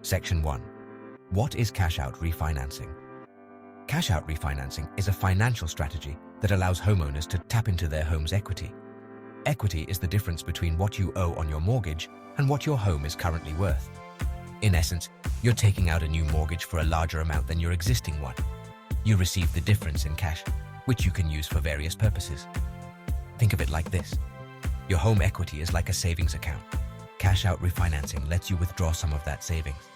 Section 1. What is cash-out refinancing? Cash-out refinancing is a financial strategy that allows homeowners to tap into their home's equity. Equity is the difference between what you owe on your mortgage and what your home is currently worth. In essence, you're taking out a new mortgage for a larger amount than your existing one. You receive the difference in cash, which you can use for various purposes. Think of it like this. Your home equity is like a savings account. Cash-out refinancing lets you withdraw some of that savings.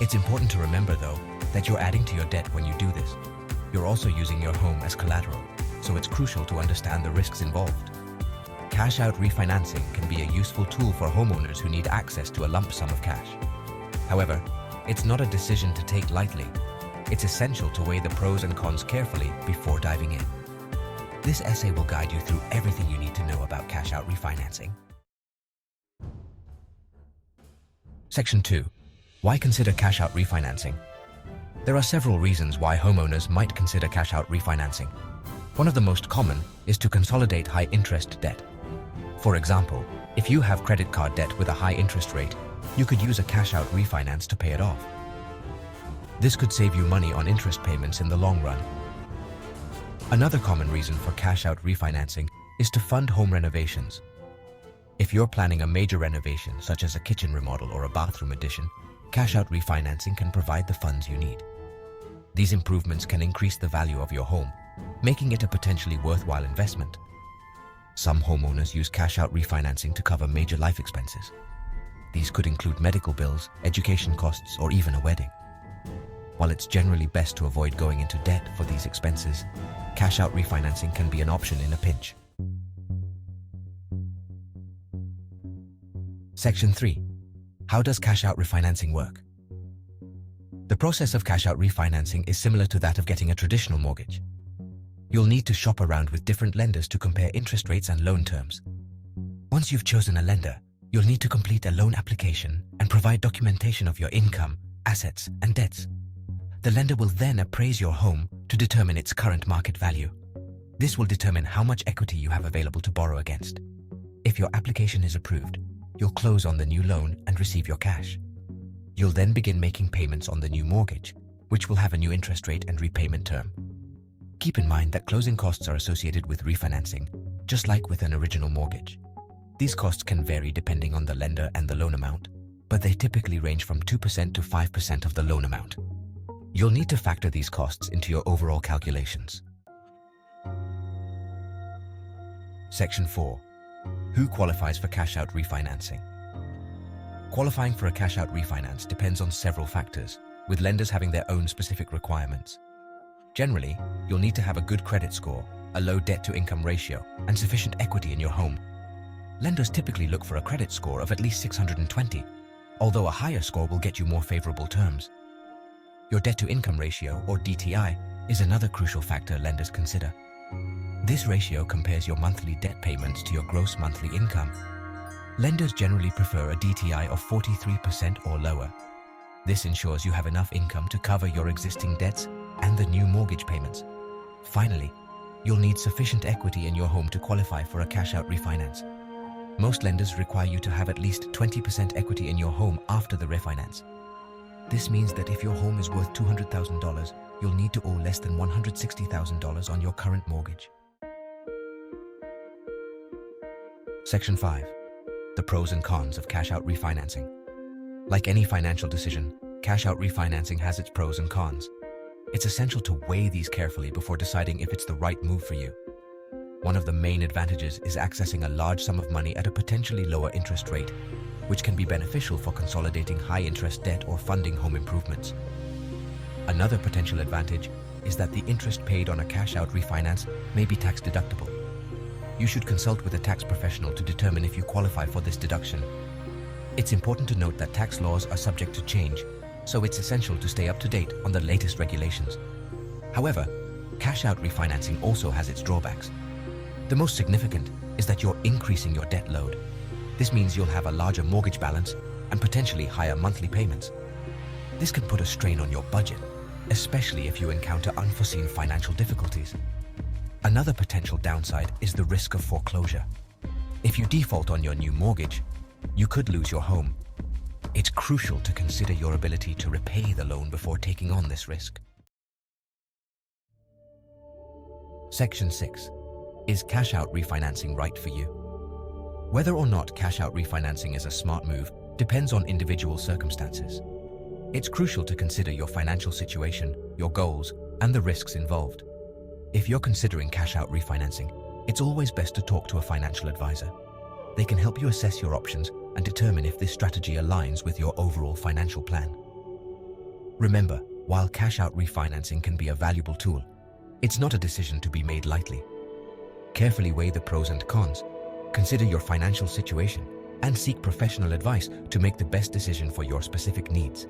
It's important to remember, though, that you're adding to your debt when you do this. You're also using your home as collateral, so it's crucial to understand the risks involved. Cash-out refinancing can be a useful tool for homeowners who need access to a lump sum of cash. However, it's not a decision to take lightly. It's essential to weigh the pros and cons carefully before diving in. This essay will guide you through everything you need to know about cash-out refinancing. Section 2. Why consider cash-out refinancing? There are several reasons why homeowners might consider cash-out refinancing. One of the most common is to consolidate high-interest debt. For example, if you have credit card debt with a high interest rate, you could use a cash-out refinance to pay it off. This could save you money on interest payments in the long run. Another common reason for cash-out refinancing is to fund home renovations. If you're planning a major renovation, such as a kitchen remodel or a bathroom addition, cash-out refinancing can provide the funds you need. These improvements can increase the value of your home, making it a potentially worthwhile investment. Some homeowners use cash-out refinancing to cover major life expenses. These could include medical bills, education costs, or even a wedding. While it's generally best to avoid going into debt for these expenses, cash-out refinancing can be an option in a pinch. Section 3. How does cash-out refinancing work? The process of cash-out refinancing is similar to that of getting a traditional mortgage. You'll need to shop around with different lenders to compare interest rates and loan terms. Once you've chosen a lender, you'll need to complete a loan application and provide documentation of your income, assets, and debts. The lender will then appraise your home to determine its current market value. This will determine how much equity you have available to borrow against. If your application is approved, you'll close on the new loan and receive your cash. You'll then begin making payments on the new mortgage, which will have a new interest rate and repayment term. Keep in mind that closing costs are associated with refinancing, just like with an original mortgage. These costs can vary depending on the lender and the loan amount, but they typically range from 2% to 5% of the loan amount. You'll need to factor these costs into your overall calculations. Section 4. Who qualifies for cash-out refinancing? Qualifying for a cash-out refinance depends on several factors, with lenders having their own specific requirements. Generally, you'll need to have a good credit score, a low debt-to-income ratio, and sufficient equity in your home. Lenders typically look for a credit score of at least 620, although a higher score will get you more favorable terms. Your debt-to-income ratio, or DTI, is another crucial factor lenders consider. This ratio compares your monthly debt payments to your gross monthly income. Lenders generally prefer a DTI of 43% or lower. This ensures you have enough income to cover your existing debts and the new mortgage payments. Finally, you'll need sufficient equity in your home to qualify for a cash-out refinance. Most lenders require you to have at least 20% equity in your home after the refinance. This means that if your home is worth $200,000, you'll need to owe less than $160,000 on your current mortgage. Section 5. The pros and cons of cash-out refinancing. Like any financial decision, cash-out refinancing has its pros and cons. It's essential to weigh these carefully before deciding if it's the right move for you. One of the main advantages is accessing a large sum of money at a potentially lower interest rate, which can be beneficial for consolidating high-interest debt or funding home improvements. Another potential advantage is that the interest paid on a cash-out refinance may be tax-deductible. You should consult with a tax professional to determine if you qualify for this deduction. It's important to note that tax laws are subject to change, so it's essential to stay up to date on the latest regulations. However, cash-out refinancing also has its drawbacks. The most significant is that you're increasing your debt load. This means you'll have a larger mortgage balance and potentially higher monthly payments. This can put a strain on your budget, especially if you encounter unforeseen financial difficulties. Another potential downside is the risk of foreclosure. If you default on your new mortgage, you could lose your home. It's crucial to consider your ability to repay the loan before taking on this risk. Section 6. Is cash-out refinancing right for you? Whether or not cash-out refinancing is a smart move depends on individual circumstances. It's crucial to consider your financial situation, your goals, and the risks involved. If you're considering cash-out refinancing, it's always best to talk to a financial advisor. They can help you assess your options and determine if this strategy aligns with your overall financial plan. Remember, while cash-out refinancing can be a valuable tool, it's not a decision to be made lightly. Carefully weigh the pros and cons, consider your financial situation, and seek professional advice to make the best decision for your specific needs.